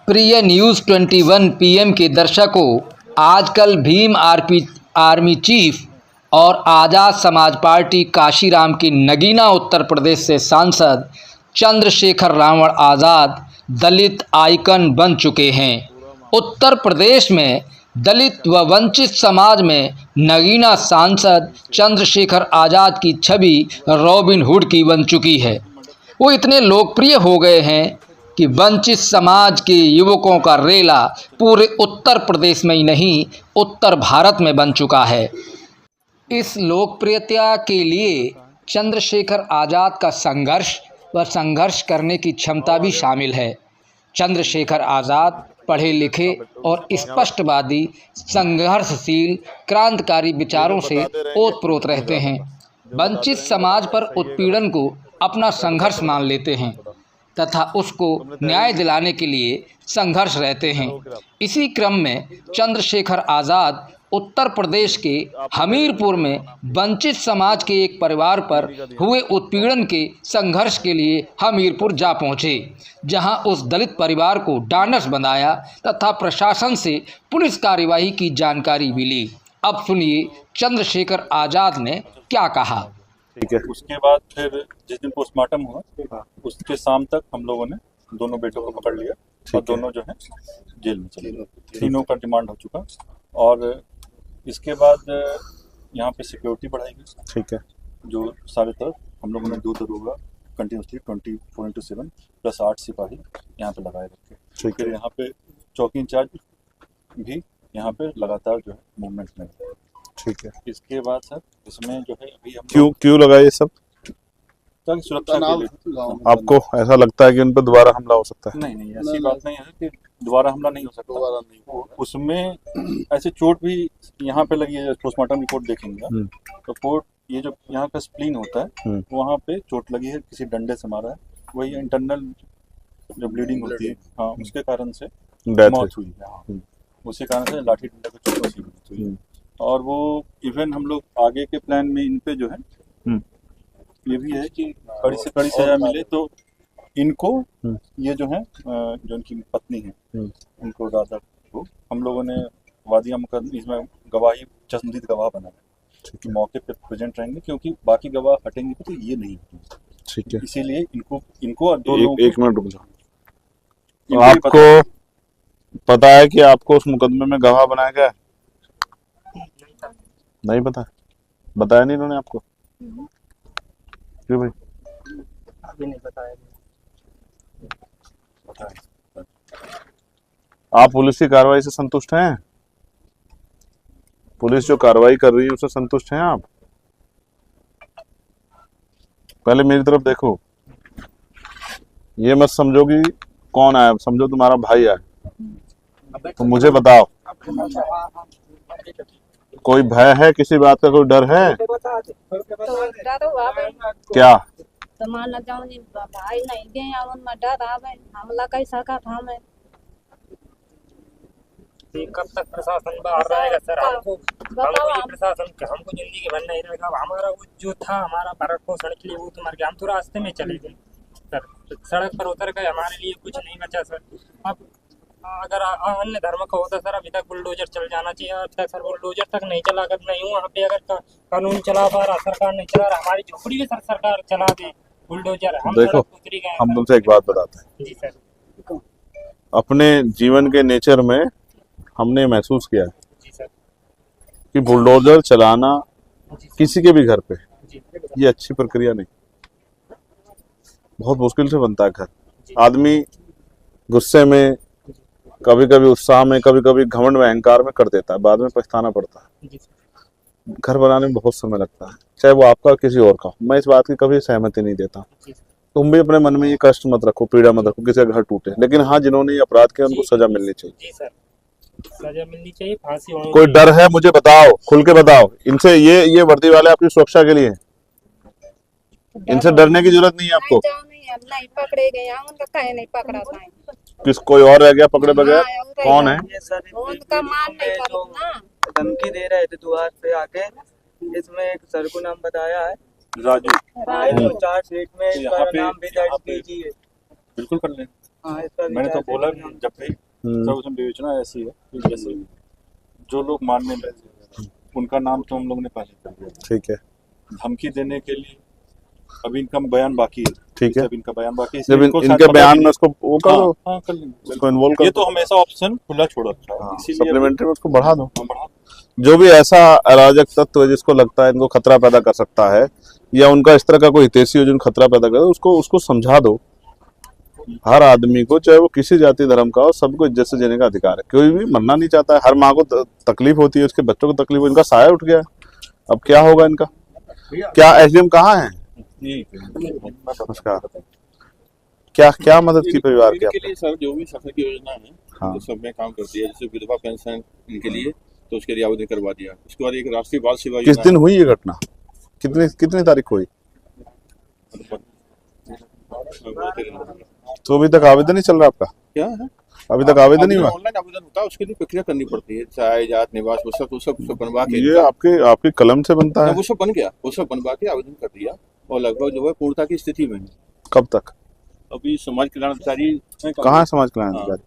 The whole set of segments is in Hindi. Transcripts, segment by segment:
प्रिय न्यूज़ 21 पीएम के दर्शकों, आजकल भीम आर्मी चीफ और आज़ाद समाज पार्टी काशीराम की नगीना उत्तर प्रदेश से सांसद चंद्रशेखर रावण आज़ाद दलित आइकन बन चुके हैं। उत्तर प्रदेश में दलित व वंचित समाज में नगीना सांसद चंद्रशेखर आज़ाद की छवि रॉबिन हुड की बन चुकी है। वो इतने लोकप्रिय हो गए हैं कि वंचित समाज के युवकों का रेला पूरे उत्तर प्रदेश में ही नहीं, उत्तर भारत में बन चुका है। इस लोकप्रियता के लिए चंद्रशेखर आज़ाद का संघर्ष व संघर्ष करने की क्षमता भी शामिल है। चंद्रशेखर आज़ाद पढ़े लिखे और स्पष्टवादी, संघर्षशील, क्रांतिकारी विचारों से ओतप्रोत रहते हैं। वंचित समाज पर उत्पीड़न को अपना संघर्ष मान लेते हैं तथा उसको न्याय दिलाने के लिए संघर्ष रहते हैं। इसी क्रम में चंद्रशेखर आज़ाद उत्तर प्रदेश के हमीरपुर में वंचित समाज के एक परिवार पर हुए उत्पीड़न के संघर्ष के लिए हमीरपुर जा पहुंचे, जहां उस दलित परिवार को ढांढस बंधाया तथा प्रशासन से पुलिस कार्यवाही की जानकारी मिली। अब सुनिए चंद्रशेखर आज़ाद ने क्या कहा। ठीक है। उसके बाद फिर जिस दिन पोस्टमार्टम हुआ उसके शाम तक हम लोगों ने दोनों बेटों को पकड़ लिया और दोनों जो है जेल में चले गए। तीनों का रिमांड हो चुका और इसके बाद यहाँ पे सिक्योरिटी बढ़ाई गई। ठीक है। जो सारे तरफ हम लोगों ने 2 दरोगा कंटिन्यूसली 24/7 प्लस 8 सिपाही यहाँ पे लगाए रखे। फिर यहाँ पे चौकी इंचार्ज भी यहाँ पे लगातार जो है मूवमेंट में। ठीक है। इसके बाद सर इसमें जो है अभी हम क्यों लगा ये सब? ताकि सुरक्षा के लिए। आपको ऐसा लगता है कि उन पर दोबारा हमला हो सकता है? नहीं, ऐसी बात नहीं है कि दोबारा हमला नहीं हो सकता। उसमें ऐसे चोट भी यहाँ पे लगी है। पोस्टमार्टम रिपोर्ट देखेंगे तो कोर्ट ये जो यहाँ का स्प्लीन होता है वहाँ पे चोट लगी है, किसी डंडे से मारा है, वही इंटरनल जो ब्लीडिंग होती है, हाँ, उसके कारण से मौत हुई है। हाँ, उसी कारण से लाठी डंडे को चोट हुई। और वो इवन हम लोग आगे के प्लान में इन पे जो है ये भी है कि कड़ी से कड़ी सजा मिले तो इनको ये जो है जो इनकी पत्नी है इनको राधा को हम लोगों ने वादिया मुकदमे इसमें गवाही चश्मदीद गवाह बनाया कि मौके पे प्रेजेंट रहेंगे, क्योंकि बाकी गवाह हटेंगे तो ये नहीं हटेंगे। ठीक है। इसीलिए इनको और दो लोगों एक मिनट रुक जाओ। आपको पता है कि आपको उस मुकदमे में गवाह बनाया गया है? नहीं पता? बताया नहीं इन्होंने आपको? क्यों भाई? अभी नहीं बताया। आप पुलिस की कार्रवाई से संतुष्ट हैं? पुलिस जो कार्रवाई कर रही है उससे संतुष्ट हैं आप? पहले मेरी तरफ देखो, ये मत समझो कि कौन आया, समझो तुम्हारा भाई आया। तो मुझे बताओ, कोई भय है, किसी बात का कोई डर है? क्या भाई नहीं दे हमला कैसा का था मैं कब तक प्रशासन बाहर रहेगा सर? हमको प्रशासन हमको जिंदगी भर नहीं रहेगा। हमारा वो जो था हमारा भरण पोषण के लिए वो तो मर गया। हम तो रास्ते में चले गए सर, सड़क पर उतर गए, हमारे लिए कुछ नहीं बचा सर। अब अगर अन्य धर्म का होता सर अभी तक बुलडोजर चल जाना चाहिए। अभी तक सर बुलडोजर तक नहीं चला कर, नहीं वहाँ पे अगर कानून चला पा रहा, सरकार नहीं चला रहा, हमारी झोपड़ी भी सरकार चला दे बुलडोजर। हम देखो, हम तुमसे एक बात बताते हैं। जी सर। अपने जीवन के नेचर में हमने महसूस किया है कि बुलडोजर चलाना किसी के भी घर पे ये अच्छी प्रक्रिया नहीं। बहुत मुश्किल से बनता है घर। आदमी गुस्से में, कभी कभी उत्साह में, कभी कभी घमंड में, अहंकार में कर देता है, बाद में पछताना पड़ता है। घर बनाने में बहुत समय लगता है, चाहे वो आपका किसी और का। मैं इस बात की कभी सहमति नहीं देता। तुम भी अपने मन में ये कष्ट मत रखो, पीड़ा मत रखो किसी का घर टूटे, लेकिन हाँ, जिन्होंने ये अपराध किया उनको सजा मिलनी चाहिए। सजा मिलनी चाहिए, फांसी होनी। कोई डर है? मुझे बताओ, खुल के बताओ। इनसे ये वर्दी वाले आपकी सुरक्षा के लिए, इनसे डरने की जरूरत नहीं है आपको। नहीं पकड़े गए, उनका कहीं नहीं पकड़ा था। किस कोई और रह गया पकड़े बगैर? कौन है? उनका मान नहीं पड़ा ना, धमकी दे रहे थे द्वार पे आके। इसमें एक सर को नाम बताया है राजू। चार्ज शीट में इसका नाम भी दर्ज कीजिए। बिल्कुल कर लें। हाँ, इसका मैंने तो विचार बोला से कि जब भी सब उसमें विवेचना ऐसी है कि जैसे जो लोग मानने लगे उनका नाम तो हम लोग ने पहले कर दिया, ठीक है, धमकी देने के लिए अभी इनका बयान बाकी है। ठीक है। जब इनका बयान बाकी है, जब इनको शायद इनके पता बयान भी में उसको वो कर नहीं। दो, हाँ कर लेंगे, उसको इन्वॉल्व कर ये दो, तो हम ऐसा ऑप्शन खुला छोड़ रखा है, इसीलिए सप्लीमेंट्री में उसको बढ़ा दो। हम बढ़ा जो भी ऐसा अराजक तत्व है जिसको लगता है इनको खतरा पैदा कर सकता है या उनका इस तरह का कोई हितैषी हो जिनको खतरा पैदा करे, उसको समझा दो। हर आदमी को, चाहे वो किसी जाति धर्म का हो, सबको इज्जत से जीने का अधिकार है। कोई भी मरना नहीं चाहता है। हर माँ को तकलीफ होती है, उसके बच्चों को तकलीफ हो, इनका साया उठ गया है। अब क्या होगा इनका? क्या एसडीएम कहाँ है? नमस्कार। क्या क्या मदद की परिवार की इनके लिए सर जो भी सरकार की योजना है हाँ। तो सब में काम करती है। जैसे विधवा पेंशन इनके लिए, तो उसके लिए आवेदन करवा दिया। उसके बाद एक राष्ट्रीय बाल सेवा किस योजना दिन हुई ये घटना? कितनी तारीख को हुई? तो अभी तक आवेदन ही चल रहा है आपका? क्या है, अभी तक आवेदन नहीं हुआ? ऑनलाइन आवेदन होता है, उसके लिए प्रक्रिया करनी पड़ती है, चाहे जात निवास वो सब बनवा के ये आपके कलम से बनता है? वो सब बन गया, वो सब बनवा के आवेदन कर दिया और लगभग जो है पूर्णता की स्थिति में है। कब तक? अभी समाज कल्याण अधिकारी कहाँ है समाज कल्याण अधिकारी?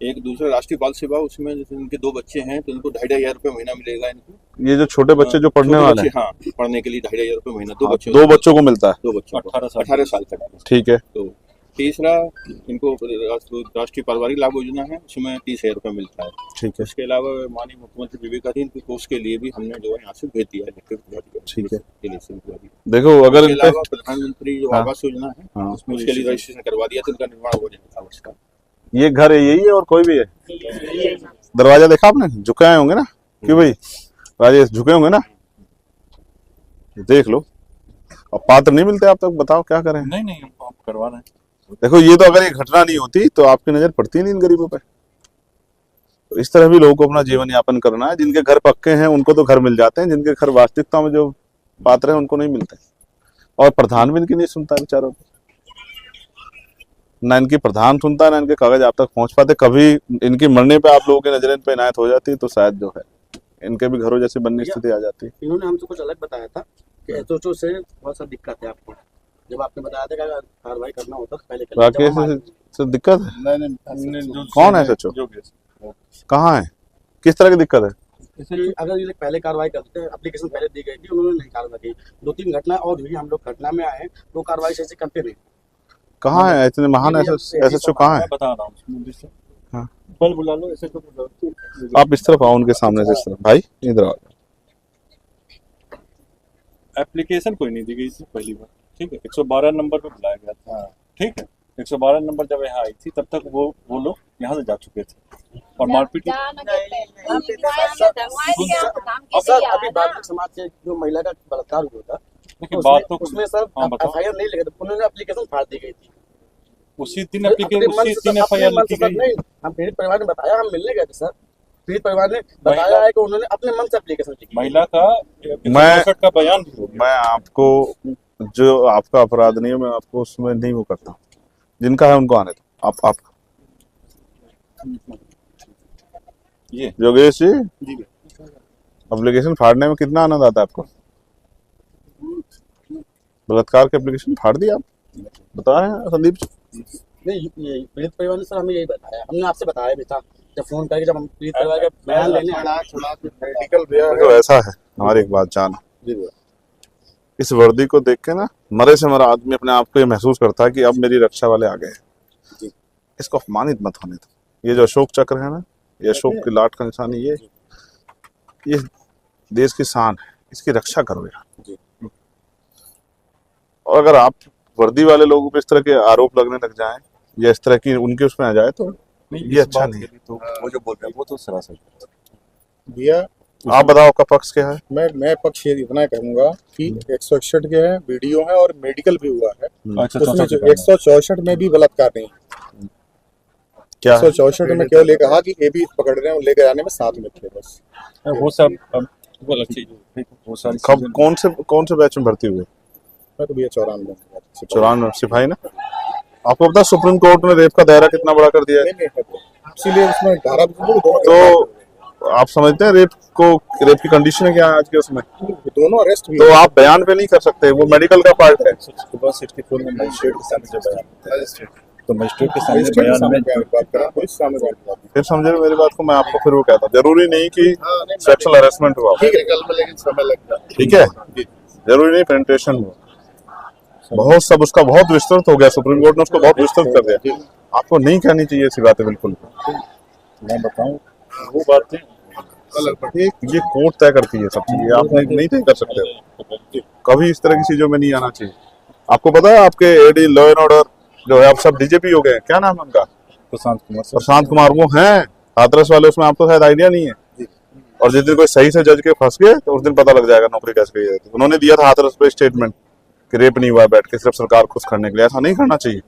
एक दूसरा राष्ट्रीय बाल सेवा, उसमें जैसे उनके 2 बच्चे हैं तो उनको 2,500 रुपये महीना मिलेगा इनको। ये जो छोटे बच्चे जो पढ़ने छोटे वाले बच्चे, हाँ, पढ़ने के लिए 2,500 रुपये महीना, 2 बच्चों को मिलता है। 2 बच्चों को 18 साल तक। ठीक है। तो तीसरा इनको राष्ट्रीय पारिवारिक लाभ योजना है, उसमें 30,000 रुपये मिलता है। ठीक है, इसके अलावा माननीय मुख्यमंत्री विवेकाधीन कोष के लिए भी हमने जो है यहाँ से भेज दिया है। ठीक है। है, देखो अगर इसके इन पे अलावा प्रधानमंत्री जो हाँ। आवास योजना है हाँ। उसमें उसके लिए रजिस्ट्रेशन करवा दिया, तो उनका निर्माण हो जाएगा उसका। ये घर है, यही है और कोई भी है? दरवाजा देखा आपने? झुके आए होंगे ना? क्यों भाई राजेश, झुके होंगे ना? देख लो। अब पात्र नहीं मिलते आप तक, बताओ क्या करें? नहीं हम करवा रहे हैं। देखो ये तो अगर ये घटना नहीं होती तो आपकी नजर पड़ती नहीं इन गरीबों पे। तो इस तरह भी लोगों को अपना जीवन यापन करना है। जिनके घर पक्के हैं उनको तो घर मिल जाते हैं, जिनके घर वास्तविकता में जो पात्र हैं उनको नहीं मिलते। और प्रधान भी इनकी नहीं सुनता है बेचारों को, ना इनकी प्रधान सुनता है, ना इनके कागज आप तक पहुंच पाते। कभी इनकी मरने पे आप लोगों की नजरें इन पे इनायत हो जाती तो शायद जो है इनके भी घरों जैसी बनने की स्थिति आ जाती। इन्होंने हमसे कुछ अलग बताया था कि एसओचओ से बहुत सा दिक्कत है आपको। जब आपने बताया था कि अगर कार्रवाई करना होता तो पहले कर लेते। राकेश से दिक्कत है? नहीं, कौन है सचो? कहाँ है? किस तरह की दिक्कत है? अगर ये लोग पहले कार्रवाई करते हैं, एप्लीकेशन पहले दी गई थी, उन्होंने नहीं कार्रवाई की। 2-3 घटना और हुई, हम लोग घटना में आए, वो कार्रवाई से करते नहीं। कहाँ है इतने महान एसएचओ? कहाँ है? बता रहा हूँ, हाँ। कल बुला लो, ऐसे तो बुला लो। आप इस तरफ आओ, उनके सामने से इस तरफ। भाई इधर आओ। एप्लीकेशन कोई नहीं दी गई थी पहली बार, ठीक है। 112 नंबर पे बुलाया गया था, ठीक है। 112 नंबर जब यहाँ आई थी तब तक वो लोग यहाँ से जा चुके थे और मारपीट। और सर अभी बात समाज से जो महिला का बलात्कार हुआ था, बात तो उसमें सर एफआईआर नहीं लिखे थे, उन्होंने एप्लीकेशन फाड़ दी गई थी। उसी दिन एफआईआर लिखी गई। नहीं, हम पीड़ित परिवार ने बताया, हम मिलने गए थे सर। पीड़ित परिवार ने बताया है कि उन्होंने अपने मन से एप्लीकेशन लिखी। महिला का 162 का बयान भी हो गया। मैं आपको जो आपका अपराध नहीं है, मैं आपको उसमें नहीं वो करता। जिनका है उनको आने दो। आप ये योगेश जी, एप्लीकेशन फाड़ने में कितना आनंद आता है आपको? बलात्कार की एप्लीकेशन फाड़ दी आप, बता रहे हैं संदीप जी? नहीं, ये पीड़ित परिवार ने सर हमें यही बताया, हमने आपसे बताया भी था जब फोन करके, जब हम पीड़ित परिवार का बयान लेने मेडिकल तो ऐसा है। हमारी एक बात जान, इस वर्दी को देख के ना मरे से मरा आदमी अपने आप को ये महसूस करता है कि अब मेरी रक्षा वाले आ गए। इसको अपमानित मत होने दो। ये जो अशोक चक्र है ना, ये अशोक की लाट का निशानी, ये देश की शान है, इसकी रक्षा करो यार। और अगर आप वर्दी वाले लोगों पे इस तरह के आरोप लगने लग जाएं या इस तरह की उनके उसमें आ जाए तो ये अच्छा नहीं है। तो वो जो बोल रहे हैं वो तो सरासर भैया। आप बताओ आपका पक्ष क्या है? मैं पक्ष ये इतना कहूंगा कि 161 के है, वीडियो है और मेडिकल भी हुआ है। उसमें जो 164 में भी बलात्कार नहीं, क्या 164 में केवल एक कहा कि ये भी पकड़ रहे हैं, लेकर आने में साथ में थे बस। वो सब वो अलग चीज है। वो सारी कब कौन से बैच में भर्ती हुए? मैं तो भैया 94 सिपाही ना। आपको पता सुप्रीम कोर्ट ने रेप का दायरा कितना बड़ा कर दिया है? इसीलिए उसमें धारा तो आप समझते हैं रेप की कंडीशन है क्या आज के उसमें? दोनों अरेस्ट हुए। तो आप बयान पे नहीं कर सकते, वो मेडिकल का पार्ट है। सुबह 64 में मजिस्ट्रेट के सामने जो बयान तो मजिस्ट्रेट के सामने बयान में बात करें, पुलिस सामने बात करें। फिर समझे मेरी बात को, मैं आपको फिर वो कहता हूँ, जरूरी नहीं कि सेक्सुअल हरेसमेंट हुआ, ठीक है, कल में लेकिन समय लगता है। ठीक है, जरूरी नहीं पेनिट्रेशन हुआ, बहुत सब उसका बहुत विस्तृत हो गया, सुप्रीम कोर्ट ने उसको बहुत विस्तृत कर दिया। आपको नहीं कहनी चाहिए ऐसी बातें बिल्कुल। मैं बताऊं वो बातें ये कोर्ट तय करती है सब चीजें, आप नहीं तय कर सकते हो। कभी इस तरह की चीजों में नहीं आना चाहिए। आपको पता है आपके एडी लॉ एंड ऑर्डर जो है, आप सब डीजीपी हो गए, क्या नाम है उनका? प्रशांत कुमार वो हैं हाथरस वाले, उसमें आपको शायद आइडिया नहीं है। और जिस दिन कोई सही से जज के फंस गए तो उस दिन पता लग जाएगा नौकरी कैसे गई है। उन्होंने दिया था हाथरस पे स्टेटमेंट कि रेप नहीं हुआ बैठ के, सिर्फ सरकार खुश करने के लिए। ऐसा नहीं करना चाहिए।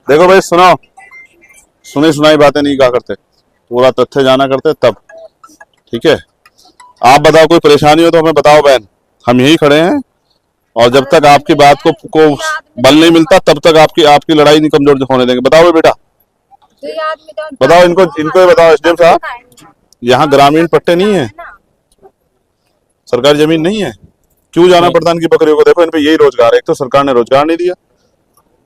देखो भाई, सुनाओ, सुनी सुनाई बातें नहीं कहा करते, पूरा तथ्य जाना करते तब। ठीक है, आप बताओ, कोई परेशानी हो तो हमें बताओ बहन, हम यही खड़े हैं। और जब तक आपकी बात को बल नहीं मिलता तब तक आपकी लड़ाई नहीं कमजोर होने देंगे। बताओ बेटा, बताओ इनको ये बताओ एसडीएम साहब, यहाँ ग्रामीण पट्टे नहीं है, सरकारी जमीन नहीं है, क्यों जाना पड़ता इनकी बकरियों को? देखो इन पे यही रोजगार है, एक तो सरकार ने रोजगार नहीं दिया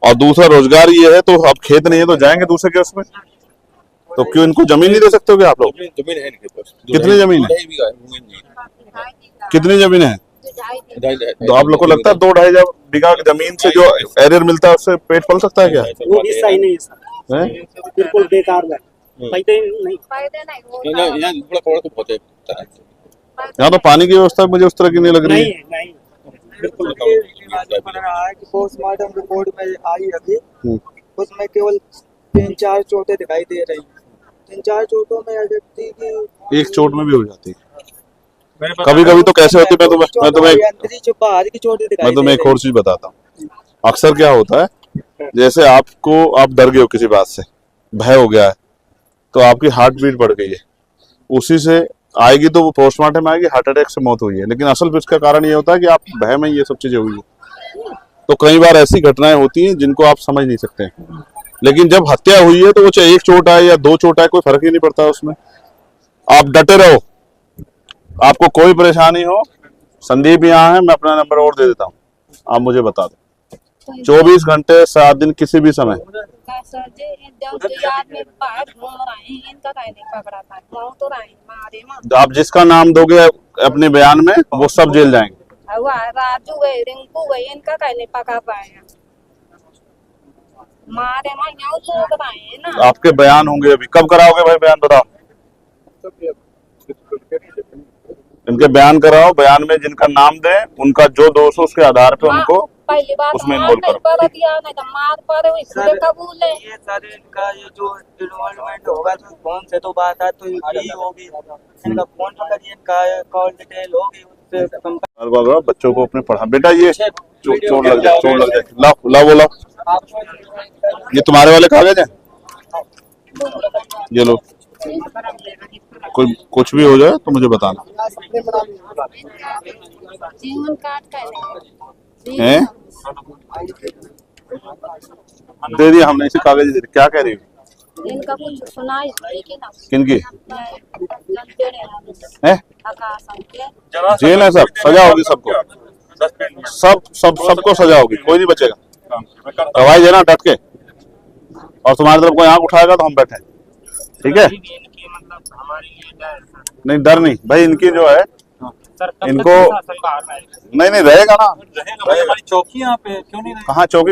और दूसरा रोजगार ये है तो अब खेत नहीं है तो जाएंगे दूसरे के उसमें। तो क्यों इनको जमीन नहीं दे सकते हो क्या आप लोग? जमीन है इनके पास। कितनी जमीन है? कितनी जमीन है? तो आप लोग को लगता है 2-2.5 बीघा बीघा जमीन से जो एरियर मिलता है उससे पेट पल सकता है क्या? वो भी सही नहीं है सर, बिल्कुल बेकार है, फायदे नहीं। यहाँ थोड़ा तो बहुत है। यहाँ तो पानी की व्यवस्था मुझे उस तरह की नहीं लग रही है। नहीं बिल्कुल लग रहा है कि पोस्टमार्टम रिपोर्ट में आई अभी, उसमें केवल 3-4 चोटें दिखाई दे रही हैं। 3-4 चोटों में व्यक्ति की एक चोट में भी हो जाती है, कभी कभी तो कैसे होती है। मैं तुम्हें एक और चीज बताता हूँ। अक्सर क्या होता है, जैसे आप डर गए हो किसी बात से, भय हो गया है, तो आपकी हार्ट बीट बढ़ गई है, उसी से आएगी तो वो पोस्टमार्टम आएगी, हार्ट अटैक से मौत हुई है। लेकिन असल इसका कारण ये होता है कि आप भय में ये सब चीजें हुई है। तो कई बार ऐसी घटनाएं होती हैं जिनको आप समझ नहीं सकते, लेकिन जब हत्या हुई है तो वो चाहे 1 चोट आए या 2 चोट आए, कोई फर्क ही नहीं पड़ता उसमें। आप डटे रहो, आपको कोई परेशानी हो, संदीप यहाँ है, मैं अपना नंबर और दे देता हूँ, आप मुझे बता दो। 24 घंटे 7 दिन किसी भी समय। आप जिसका नाम दोगे अपने बयान में वो सब जेल जाएंगे। राजू गए, रिंकू गए, इनका कहीं नहीं पका पाए हैं। मारे लोग आए ना। आपके बयान होंगे अभी, कब कराओगे भाई बयान बताओ? इनके बयान कराओ, बयान में जिनका नाम दे उनका जो दोष हो उसके आधार पे उनको पहली बात उसमें इन्वॉल्व करो। कबूल है ये सर, इनका ये जो इन्वॉल्वमेंट होगा तो फोन से तो बात है तो यही होगी, इनका फोन नंबर, इनका कॉल डिटेल होगी, उससे बच्चों को अपने पढ़ा। बेटा ये चोट लग जाए, लाओ वो लाओ, ये तुम्हारे वाले कागज है, ये लो, कोई कुछ भी हो जाए तो मुझे बताना। जीवन कार्ड हैं? दे दिया हमने, इसे कागज दे दिया। क्या कह रही हो? इनका कुछ सुनाई किनकी है? आकाश जेल है, सब सजा होगी सबको, सबको सजा होगी, कोई नहीं बचेगा। गवाही देना डट के, और तुम्हारी तरफ कोई आंख उठाएगा तो हम बैठे, ठीक है? नहीं डर नहीं भाई, इनकी जो है इनको नहीं रहेगा ना, हमारी चौकी यहाँ पे क्यों नहीं? कहाँ चौकी?